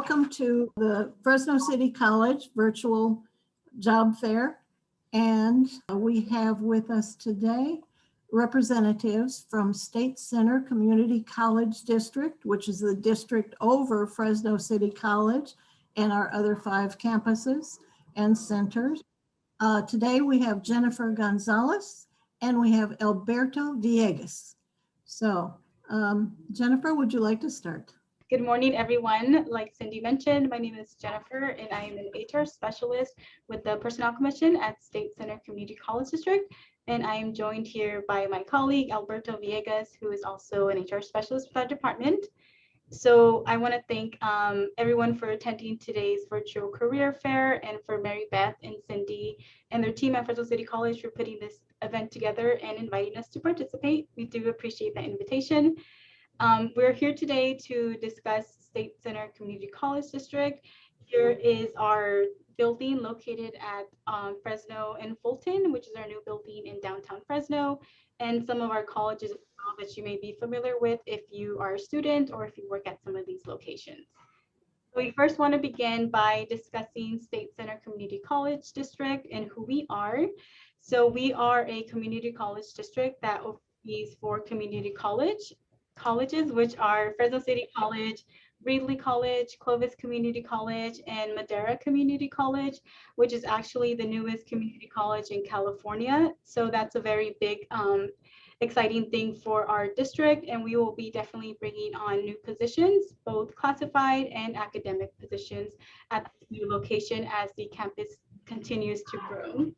welcome to the Fresno City College Virtual Job Fair. And we have with us today representatives from State Center Community College District, which is the district over Fresno City College and our other 5 campuses and centers. Today we have Jennifer Gonzalez and we have Alberto Villegas. So Jennifer, would you like to start? Good morning, everyone. Like Cindy mentioned, my name is Jennifer, and I am an HR specialist with the Personnel Commission at State Center Community College District. And I am joined here by my colleague, Alberto Villegas, who is also an HR specialist with our department. So I want to thank everyone for attending today's virtual career fair, and for Mary Beth and Cindy and their team at Fresno City College for putting this event together and inviting us to participate. We do appreciate that invitation. We're here today to discuss State Center Community College District. Here is our building located at Fresno and Fulton, which is our new building in downtown Fresno, and some of our colleges that you may be familiar with if you are a student or if you work at some of these locations. We first want to begin by discussing State Center Community College District and who we are. So we are a community college district that oversees 4 community colleges, which are Fresno City College, Reedley College, Clovis Community College, and Madera Community College, which is actually the newest community college in California. So that's a very big, exciting thing for our district, and we will be definitely bringing on new positions, both classified and academic positions at the new location as the campus continues to grow.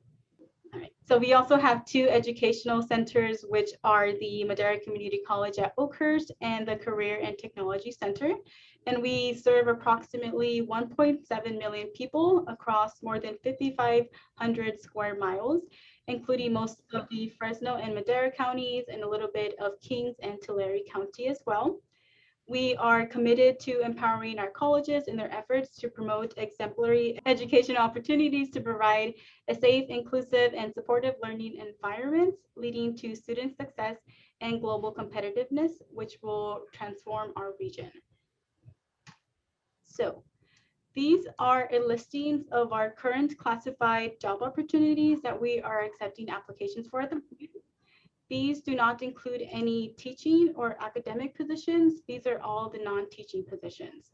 All right. So we also have 2 educational centers, which are the Madera Community College at Oakhurst and the Career and Technology Center. And we serve approximately 1.7 million people across more than 5,500 square miles, including most of the Fresno and Madera counties and a little bit of Kings and Tulare County as well. We are committed to empowering our colleges in their efforts to promote exemplary education opportunities to provide a safe, inclusive, and supportive learning environment, leading to student success and global competitiveness, which will transform our region. So these are a listings of our current classified job opportunities that we are accepting applications for at the moment. These do not include any teaching or academic positions. These are all the non-teaching positions.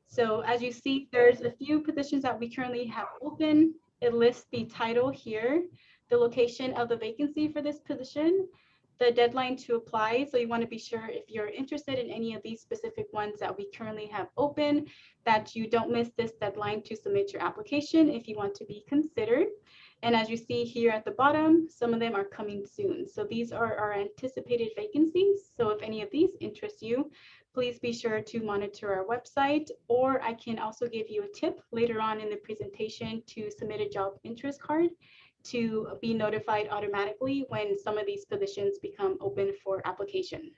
So as you see, there's a few positions that we currently have open. It lists the title here, the location of the vacancy for this position, the deadline to apply. So you want to be sure if you're interested in any of these specific ones that we currently have open, that you don't miss this deadline to submit your application if you want to be considered. And as you see here at the bottom, some of them are coming soon. So these are our anticipated vacancies. So if any of these interest you, please be sure to monitor our website, or I can also give you a tip later on in the presentation to submit a job interest card to be notified automatically when some of these positions become open for application.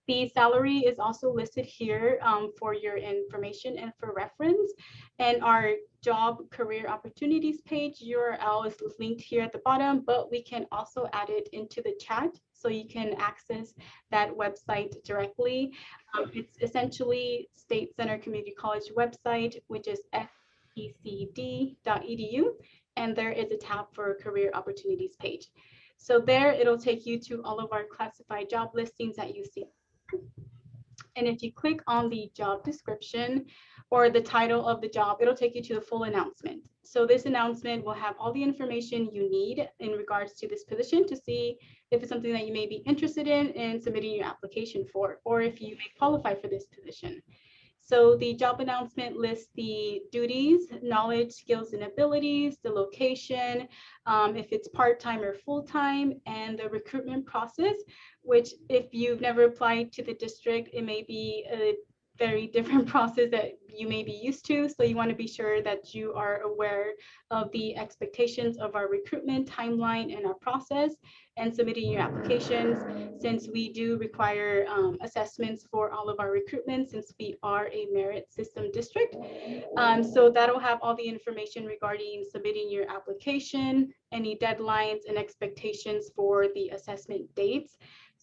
The salary is also listed here for your information and for reference. And our job career opportunities page URL is linked here at the bottom, but we can also add it into the chat so you can access that website directly. It's essentially State Center Community College website, which is SCCCD.edu, and there is a tab for career opportunities page. So there it'll take you to all of our classified job listings that you see. And if you click on the job description or the title of the job, it'll take you to the full announcement. So this announcement will have all the information you need in regards to this position to see if it's something that you may be interested in submitting your application for, or if you may qualify for this position. So the job announcement lists the duties, knowledge, skills, and abilities, the location, if it's part-time or full-time, and the recruitment process, which if you've never applied to the district, it may be a very different process that you may be used to. So you want to be sure that you are aware of the expectations of our recruitment timeline and our process and submitting your applications, since we do require assessments for all of our recruitment since we are a merit system district. So that'll have all the information regarding submitting your application, any deadlines and expectations for the assessment dates.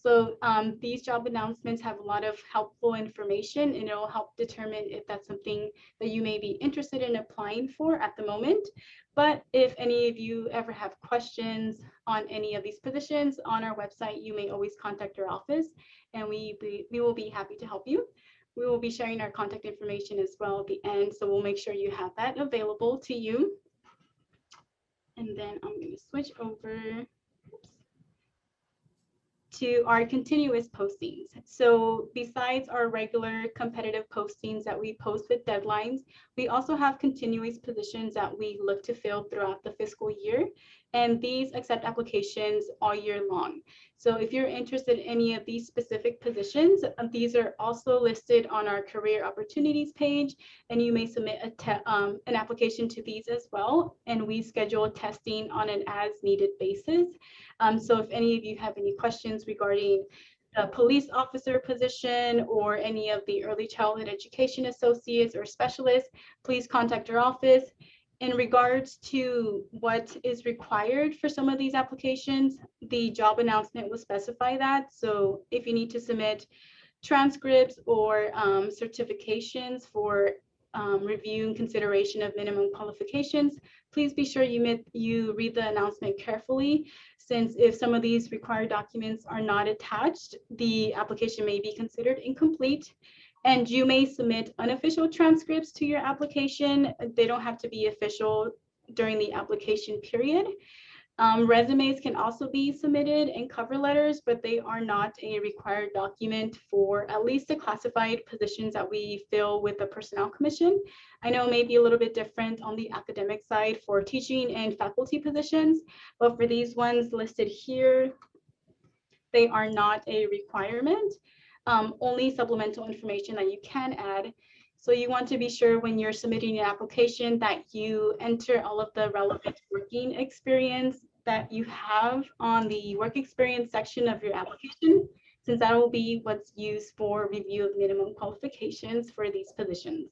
So these job announcements have a lot of helpful information, and it'll help determine if that's something that you may be interested in applying for at the moment. But if any of you ever have questions on any of these positions on our website, you may always contact our office, and we will be happy to help you. We will be sharing our contact information as well at the end, so we'll make sure you have that available to you. And then I'm going to switch over to our continuous postings. So besides our regular competitive postings that we post with deadlines, we also have continuous positions that we look to fill throughout the fiscal year. And these accept applications all year long. So if you're interested in any of these specific positions, these are also listed on our career opportunities page, and you may submit an application to these as well. And we schedule testing on an as needed basis. So if any of you have any questions regarding the police officer position or any of the early childhood education associates or specialists, please contact our office. In regards to what is required for some of these applications, the job announcement will specify that. So if you need to submit transcripts or certifications for review and consideration of minimum qualifications, please be sure you read the announcement carefully, since if some of these required documents are not attached, the application may be considered incomplete. And you may submit unofficial transcripts to your application. They don't have to be official during the application period. Resumes can also be submitted and cover letters, but they are not a required document for at least the classified positions that we fill with the Personnel Commission. I know it may be a little bit different on the academic side for teaching and faculty positions, but for these ones listed here, they are not a requirement. Only supplemental information that you can add. So you want to be sure when you're submitting an application that you enter all of the relevant working experience that you have on the work experience section of your application, since that will be what's used for review of minimum qualifications for these positions.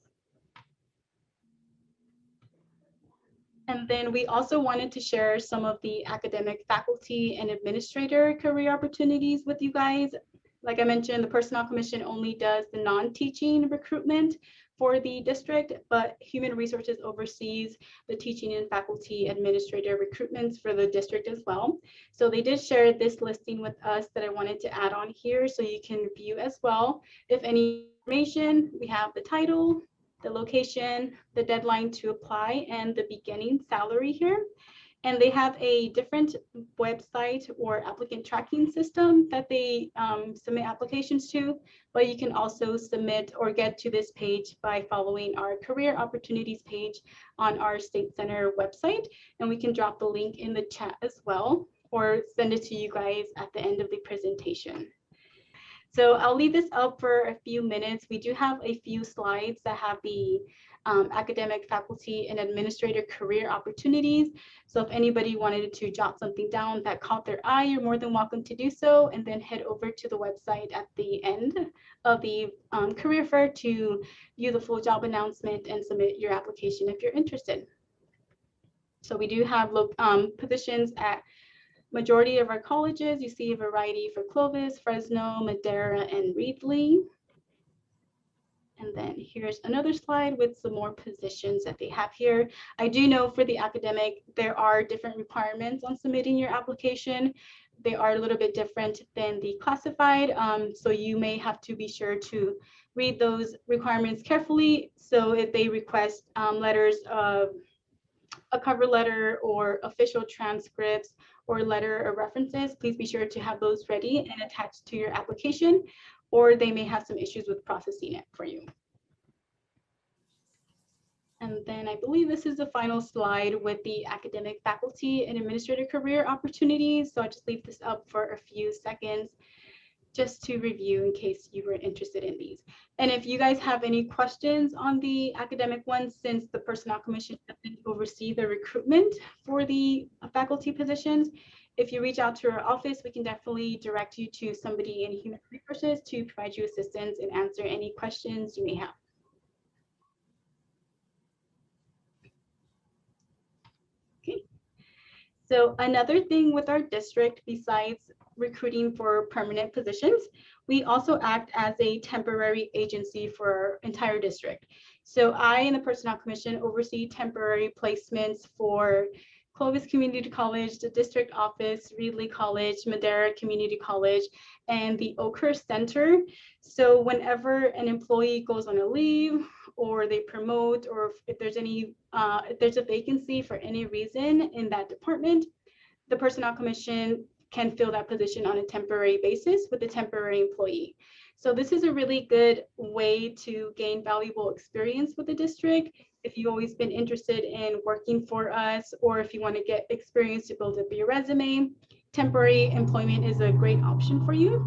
And then we also wanted to share some of the academic faculty and administrator career opportunities with you guys. Like I mentioned, the Personnel Commission only does the non-teaching recruitment for the district, but Human Resources oversees the teaching and faculty administrator recruitments for the district as well. So they did share this listing with us that I wanted to add on here so you can review as well. If any information, we have the title, the location, the deadline to apply, and the beginning salary here. And they have a different website or applicant tracking system that they submit applications to, but you can also submit or get to this page by following our career opportunities page on our State Center website. And we can drop the link in the chat as well, or send it to you guys at the end of the presentation. So I'll leave this up for a few minutes. We do have a few slides that have the academic, faculty, and administrator career opportunities. So if anybody wanted to jot something down that caught their eye, you're more than welcome to do so, and then head over to the website at the end of the career fair to view the full job announcement and submit your application if you're interested. So we do have positions at majority of our colleges. You see a variety for Clovis, Fresno, Madera, and Reedley. And then here's another slide with some more positions that they have here. I do know for the academic, there are different requirements on submitting your application. They are a little bit different than the classified. So you may have to be sure to read those requirements carefully. So if they request letters of a cover letter or official transcripts or letter of references, please be sure to have those ready and attached to your application, or they may have some issues with processing it for you. And then I believe this is the final slide with the academic, faculty, and administrative career opportunities. So I'll just leave this up for a few seconds just to review in case you were interested in these. And if you guys have any questions on the academic ones, since the Personnel Commission doesn't oversee the recruitment for the faculty positions, if you reach out to our office, we can definitely direct you to somebody in Human Resources to provide you assistance and answer any questions you may have. Okay. So another thing with our district, besides recruiting for permanent positions. We also act as a temporary agency for our entire district. So I and the Personnel Commission oversee temporary placements for Clovis Community College, the district office, Reedley College, Madera Community College, and the Oakhurst Center. So whenever an employee goes on a leave or they promote, or if there's a vacancy for any reason in that department, the Personnel Commission can fill that position on a temporary basis with a temporary employee. So this is a really good way to gain valuable experience with the district. If you've always been interested in working for us, or if you want to get experience to build up your resume, temporary employment is a great option for you.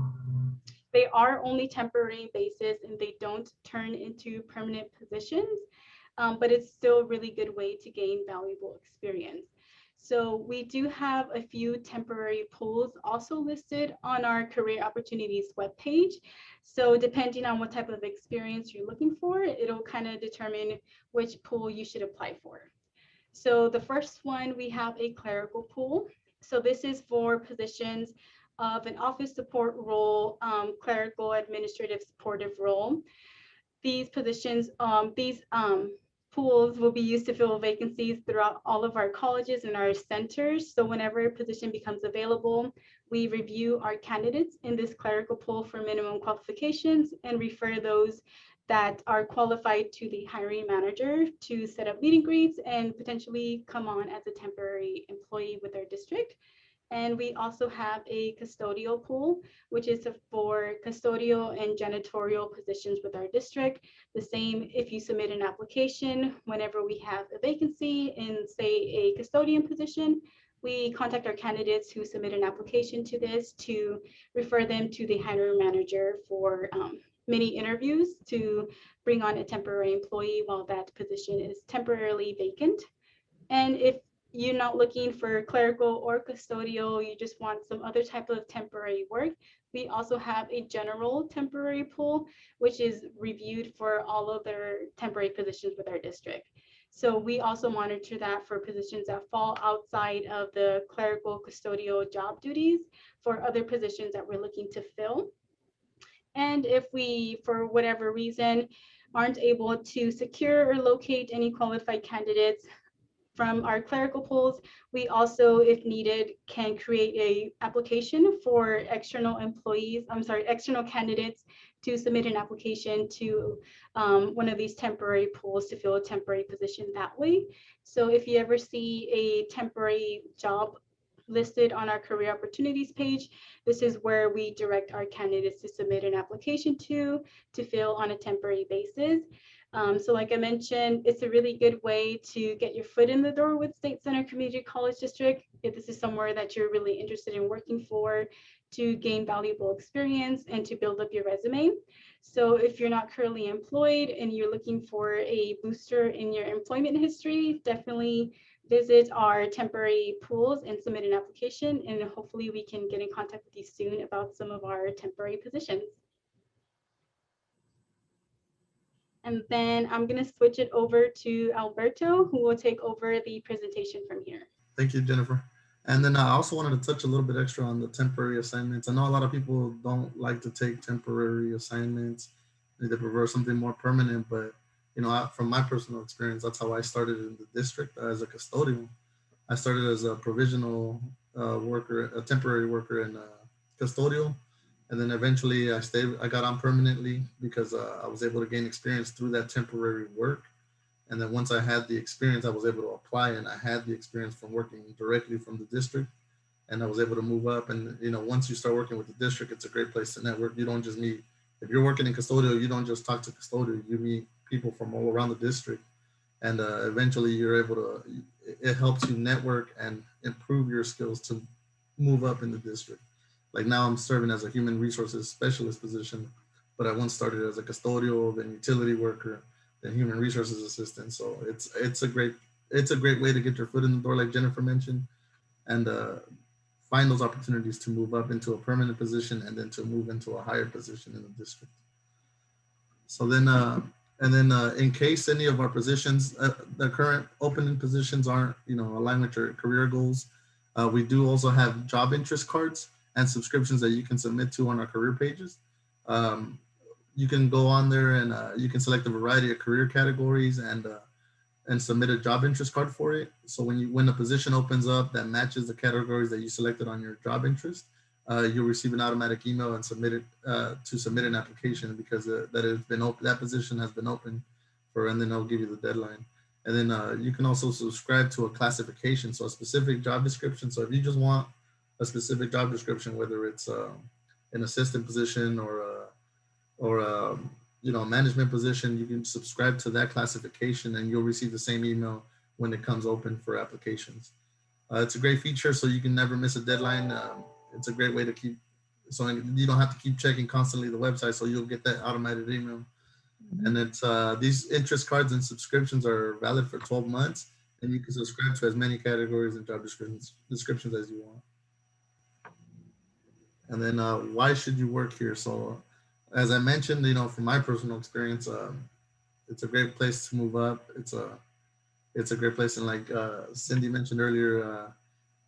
They are only temporary basis and they don't turn into permanent positions, but it's still a really good way to gain valuable experience. So we do have a few temporary pools also listed on our career opportunities webpage. So depending on what type of experience you're looking for, it'll kind of determine which pool you should apply for. So the first one, we have a clerical pool. So this is for positions of an office support role, clerical administrative supportive role. These positions, pools will be used to fill vacancies throughout all of our colleges and our centers. So whenever a position becomes available, we review our candidates in this clerical pool for minimum qualifications and refer those that are qualified to the hiring manager to set up meet and greets and potentially come on as a temporary employee with our district. And we also have a custodial pool, which is for custodial and janitorial positions with our district. The same if you submit an application, whenever we have a vacancy in, say, a custodian position, we contact our candidates who submit an application to this to refer them to the hiring manager for mini interviews to bring on a temporary employee while that position is temporarily vacant. And if you're not looking for clerical or custodial, you just want some other type of temporary work, we also have a general temporary pool, which is reviewed for all of their temporary positions with our district. So we also monitor that for positions that fall outside of the clerical custodial job duties for other positions that we're looking to fill. And if we, for whatever reason, aren't able to secure or locate any qualified candidates from our clerical pools, we also, if needed, can create a application for external candidates to submit an application to one of these temporary pools to fill a temporary position that way. So if you ever see a temporary job listed on our career opportunities page, this is where we direct our candidates to submit an application to fill on a temporary basis. So like I mentioned, it's a really good way to get your foot in the door with State Center Community College District. If this is somewhere that you're really interested in working for, to gain valuable experience and to build up your resume. So if you're not currently employed and you're looking for a booster in your employment history, definitely visit our temporary pools and submit an application, and hopefully we can get in contact with you soon about some of our temporary positions. And then I'm going to switch it over to Alberto, who will take over the presentation from here. Thank you, Jennifer. And then I also wanted to touch a little bit extra on the temporary assignments. I know a lot of people don't like to take temporary assignments. They prefer something more permanent, but you know, from my personal experience, that's how I started in the district as a custodian. I started as a provisional worker, a temporary worker in custodial. And then eventually I got on permanently because I was able to gain experience through that temporary work. And then once I had the experience, I was able to apply, and I had the experience from working directly from the district, and I was able to move up. And, you know, once you start working with the district, it's a great place to network. You don't just meet, if you're working in custodial, you don't just talk to custodial, you meet people from all around the district. And eventually you're able to, it helps you network and improve your skills to move up in the district. Like now I'm serving as a human resources specialist position, but I once started as a custodial, then utility worker, then human resources assistant. So it's a great way to get your foot in the door, like Jennifer mentioned, and find those opportunities to move up into a permanent position and then to move into a higher position in the district. So then, in case any of our positions, the current opening positions aren't, aligned with your career goals, we do also have job interest cards. and subscriptions that you can submit to on our career pages. You can go on there and you can select a variety of career categories and submit a job interest card for it. So when a position opens up that matches the categories that you selected on your job interest, you'll receive an automatic email and submit an application because that position has been open and then they'll give you the deadline. And then you can also subscribe to a classification, so a specific job description. So if you just want a specific job description, whether it's an assistant position or a management position, you can subscribe to that classification and you'll receive the same email when it comes open for applications. It's a great feature, so you can never miss a deadline. It's a great way to so you don't have to keep checking constantly the website, so you'll get that automated email. And it's these interest cards and subscriptions are valid for 12 months, and you can subscribe to as many categories and job descriptions as you want. And then why should you work here? So as I mentioned, from my personal experience, it's a great place to move up. It's a great place, and like Cindy mentioned earlier,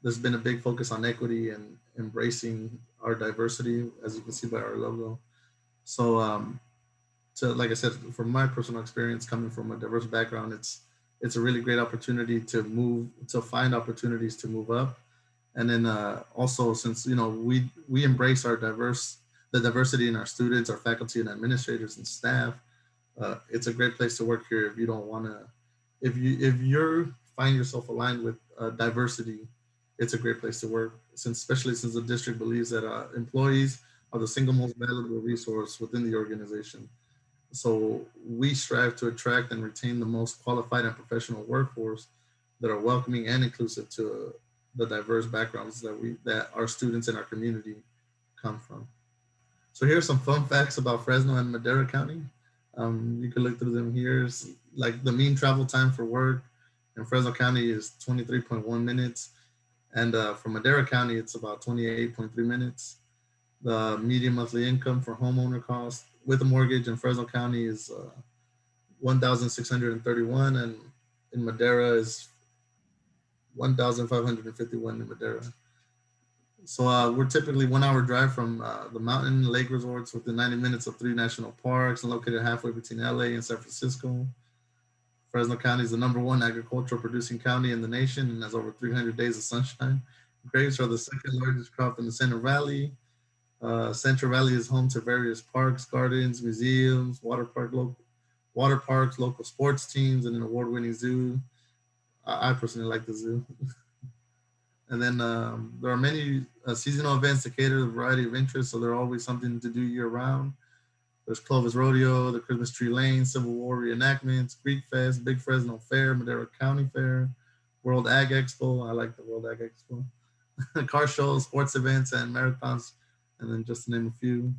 there's been a big focus on equity and embracing our diversity, as you can see by our logo. So like I said, from my personal experience, coming from a diverse background, it's a really great opportunity to find opportunities to move up. And then also, since we embrace the diversity in our students, our faculty and administrators and staff, it's a great place to work here. If you don't want to, if you find yourself aligned with diversity, it's a great place to work. Especially since the district believes that employees are the single most valuable resource within the organization. So we strive to attract and retain the most qualified and professional workforce that are welcoming and inclusive to the diverse backgrounds that our students in our community come from. So here's some fun facts about Fresno and Madera County. You can look through them here. It's like the mean travel time for work in Fresno County is 23.1 minutes. And for Madera County, it's about 28.3 minutes. The median monthly income for homeowner cost with a mortgage in Fresno County is $1,631, and in Madera is $1,551 in Madera. So we're typically 1 hour drive from the mountain lake resorts within 90 minutes of 3 national parks and located halfway between LA and San Francisco. Fresno County is the #1 agricultural producing county in the nation and has over 300 days of sunshine. Grapes are the second largest crop in the Central Valley. Central Valley is home to various parks, gardens, museums, water parks, local sports teams, and an award-winning zoo. I personally like the zoo. And then there are many seasonal events that cater to a variety of interests, so there's always something to do year-round. There's Clovis Rodeo, the Christmas Tree Lane, Civil War reenactments, Greek Fest, Big Fresno Fair, Madera County Fair, World Ag Expo. I like the World Ag Expo. Car shows, sports events, and marathons, and then just to name a few.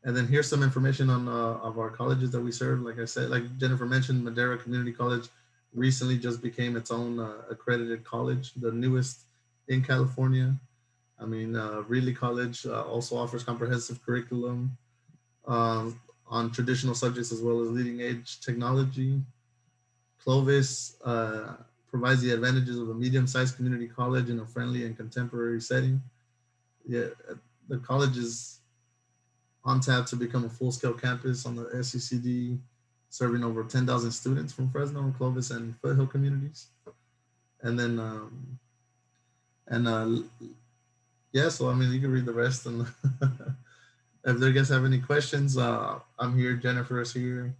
And then here's some information on of our colleges that we serve. Like I said, like Jennifer mentioned, Madera Community College recently just became its own accredited college, the newest in California. I mean, Reedley College also offers comprehensive curriculum on traditional subjects as well as leading edge technology. Clovis provides the advantages of a medium-sized community college in a friendly and contemporary setting. Yeah, the college is on tap to become a full-scale campus on the SCCD, serving over 10,000 students from Fresno, Clovis, and Foothill communities. And then, yeah, so I mean, you can read the rest. And if you guys have any questions, I'm here, Jennifer is here.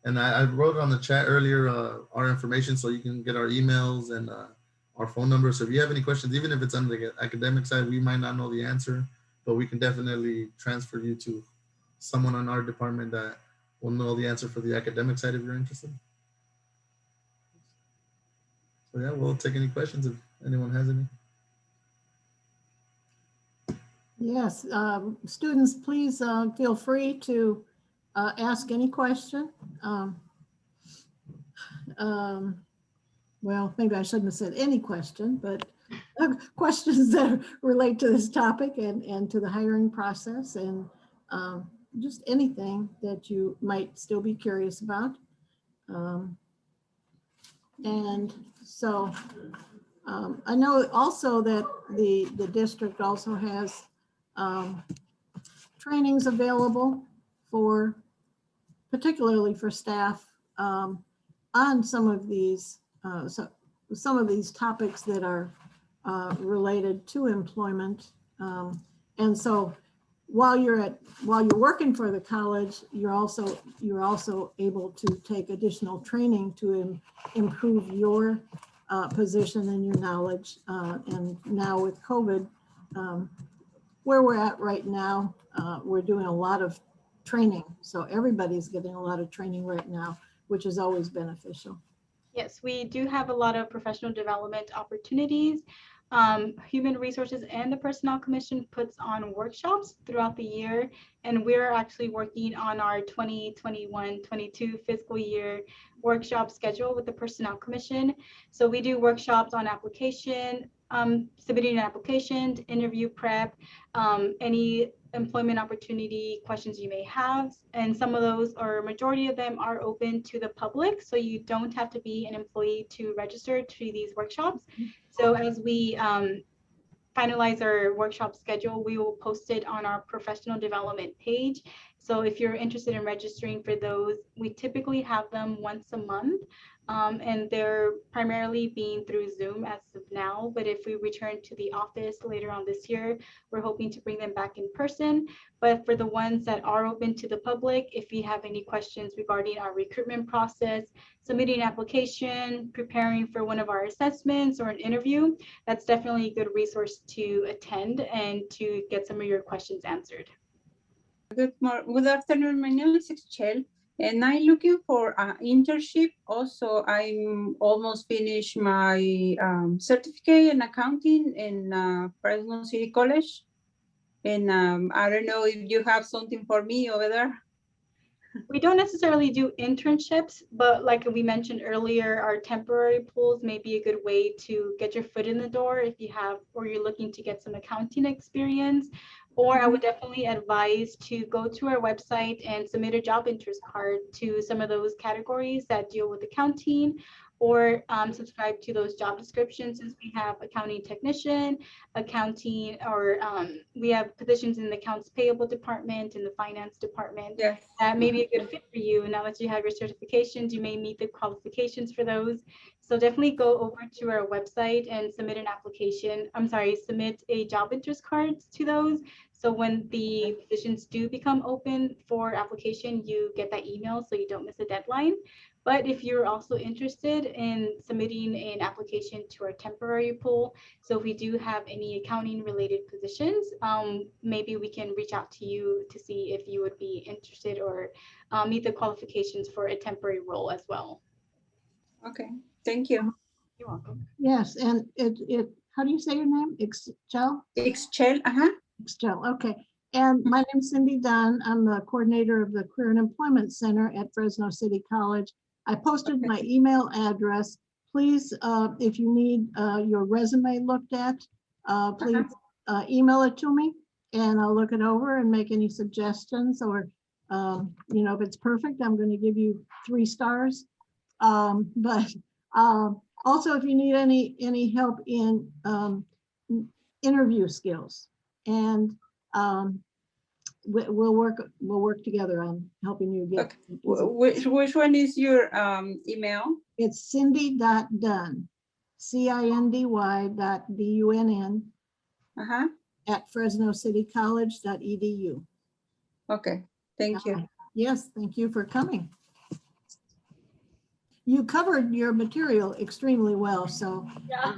And I wrote on the chat earlier our information so you can get our emails and our phone number. So if you have any questions, even if it's on the academic side, we might not know the answer, but we can definitely transfer you to someone on our department that will know the answer for the academic side if you're interested. So yeah, we'll take any questions if anyone has any. Yes, students, please feel free to ask any question. Well, maybe I shouldn't have said any question, but questions that relate to this topic and to the hiring process, and just anything that you might still be curious about. And so I know also that the district also has trainings available for, particularly for staff, on some of these topics that are related to employment. And so while you're working for the college, you're also able to take additional training to improve your position and your knowledge. And now with COVID, where we're at right now, we're doing a lot of training. So everybody's getting a lot of training right now, which is always beneficial. Yes, we do have a lot of professional development opportunities. Human Resources and the Personnel Commission puts on workshops throughout the year, and we're actually working on our 2021-22 fiscal year workshop schedule with the Personnel Commission. So we do workshops on application, submitting an application, interview prep, any employment opportunity questions you may have. And some of those, or majority of them, are open to the public. So you don't have to be an employee to register to these workshops. So as we finalize our workshop schedule, we will post it on our professional development page. So if you're interested in registering for those, we typically have them once a month. And they're primarily being through Zoom as of now, but if we return to the office later on this year, we're hoping to bring them back in person. But for the ones that are open to the public, if you have any questions regarding our recruitment process, submitting an application, preparing for one of our assessments or an interview, that's definitely a good resource to attend and to get some of your questions answered. Good afternoon. My name is Excel, and I'm looking for an internship. Also, I'm almost finished my certificate in accounting in Fresno City College. And I don't know if you have something for me over there. We don't necessarily do internships, but like we mentioned earlier, our temporary pools may be a good way to get your foot in the door if you have, or you're looking to get some accounting experience. Or I would definitely advise to go to our website and submit a job interest card to some of those categories that deal with accounting, or subscribe to those job descriptions, since we have accounting technician, accounting, or we have positions in the accounts payable department, in the finance department. Yes. That may be a good fit for you. Now that you have your certifications, you may meet the qualifications for those. So definitely go over to our website and submit an application. Submit a job interest card to those. So when the positions do become open for application, you get that email so you don't miss a deadline. But if you're also interested in submitting an application to our temporary pool, so if we do have any accounting related positions, maybe we can reach out to you to see if you would be interested or meet the qualifications for a temporary role as well. Okay, thank you. You're welcome. Yes, and how do you say your name? Excel? Excel, Excel, okay. And my name's Cindy Dunn. I'm the coordinator of the Career and Employment Center at Fresno City College. I posted my email address. Please, if you need your resume looked at, please email it to me and I'll look it over and make any suggestions, or, if it's perfect, I'm going to give you 3 stars. But also, if you need any help in interview skills, and we'll work together on helping you get. okay. Which one is your email? It's cindy.dunn, CINDY.DUNN at fresnocitycollege.edu. Okay, thank you. Yes, thank you for coming. You covered your material extremely well, so Yeah.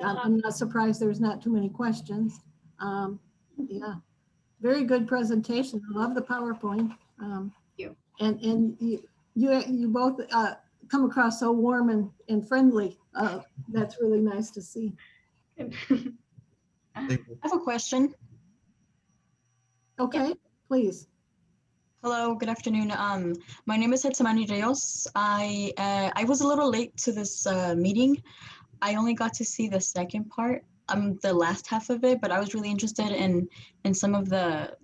I'm not surprised there's not too many questions. Yeah, very good presentation. I love the PowerPoint. Thank you. And you both come across so warm and friendly. That's really nice to see. Thank you. I have a question. Okay, please. Hello, good afternoon. My name is Hetsamani Rios. I was a little late to this meeting. I only got to see the second part, the last half of it, but I was really interested in some of the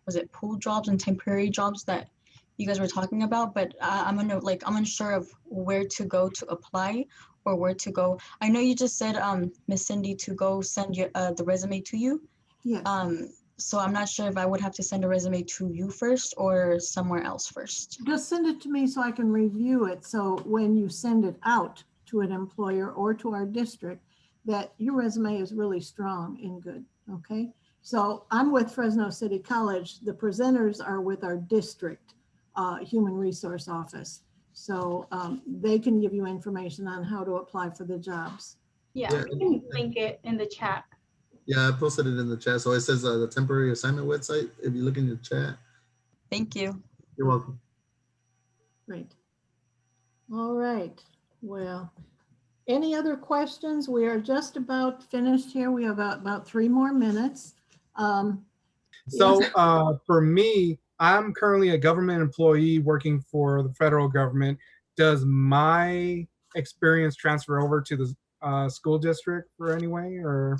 was it pool jobs and temporary jobs that you guys were talking about. But I'm unsure of where to go to apply or where to go. I know you just said, Miss Cindy, to go send the resume to you. Yes. So I'm not sure if I would have to send a resume to you first or somewhere else first. Just send it to me so I can review it. So when you send it out to an employer or to our district, that your resume is really strong and good, okay? So I'm with Fresno City College. The presenters are with our district human resource office. So they can give you information on how to apply for the jobs. Yeah, Yeah. we can link it in the chat. Yeah, I posted it in the chat. So it says the temporary assignment website. If you look in the chat, Thank you. you're welcome. Great. All right. Well, any other questions? We are just about finished here. We have about 3 more minutes. So Yes. for me, I'm currently a government employee working for the federal government. Does my experience transfer over to the school district for any way, or?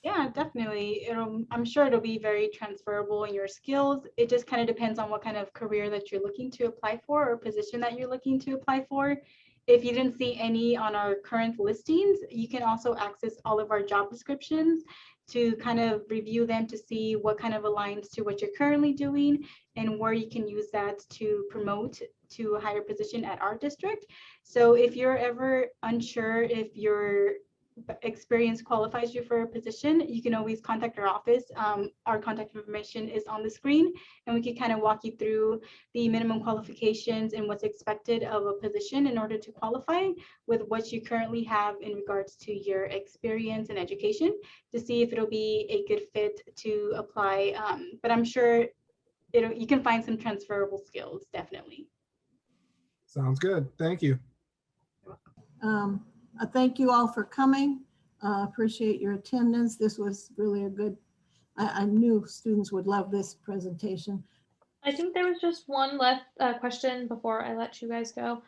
Yeah, definitely. I'm sure it'll be very transferable in your skills. It just kind of depends on what kind of career that you're looking to apply for or position that you're looking to apply for. If you didn't see any on our current listings, you can also access all of our job descriptions to kind of review them to see what kind of aligns to what you're currently doing and where you can use that to promote to a higher position at our district. So if you're ever unsure if your experience qualifies you for a position, you can always contact our office. Our contact information is on the screen, and we can kind of walk you through the minimum qualifications and what's expected of a position in order to qualify with what you currently have in regards to your experience and education to see if it'll be a good fit to apply. But I'm sure you can find some transferable skills, definitely. Sounds good. Thank you. Thank you all for coming. Appreciate your attendance. This was really a good, I knew students would love this presentation. I think there was just one left question before I let you guys go.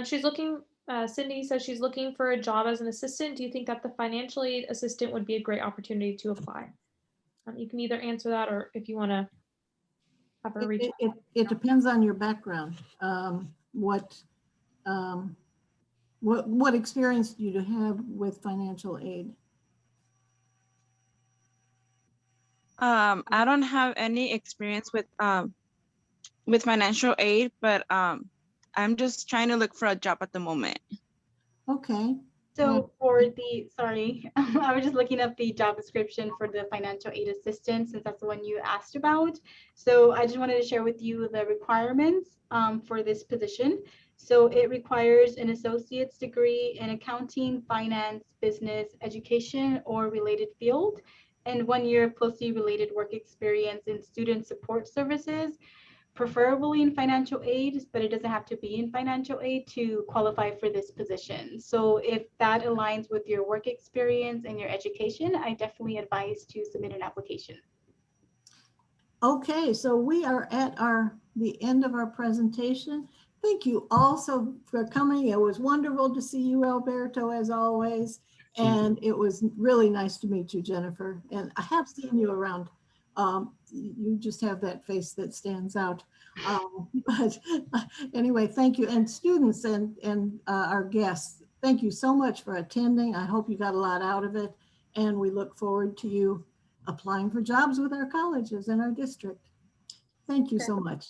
She's looking, Cindy says she's looking for a job as an assistant. Do you think that the financial aid assistant would be a great opportunity to apply? You can either answer that or if you want to have her reach out. It depends on your background. What experience do you have with financial aid? I don't have any experience with financial aid, but I'm just trying to look for a job at the moment. Okay. So for the, sorry, I was just looking up the job description for the financial aid assistant since that's the one you asked about. So I just wanted to share with you the requirements for this position. So it requires an associate's degree in accounting, finance, business, education, or related field, and 1 year closely related work experience in student support services, preferably in financial aid, but it doesn't have to be in financial aid to qualify for this position. So if that aligns with your work experience and your education, I definitely advise to submit an application. Okay, so we are at the end of our presentation. Thank you also for coming. It was wonderful to see you, Alberto, as always. And it was really nice to meet you, Jennifer. And I have seen you around. You just have that face that stands out. But anyway, thank you. And students and our guests, thank you so much for attending. I hope you got a lot out of it. And we look forward to you applying for jobs with our colleges in our district. Thank you so much.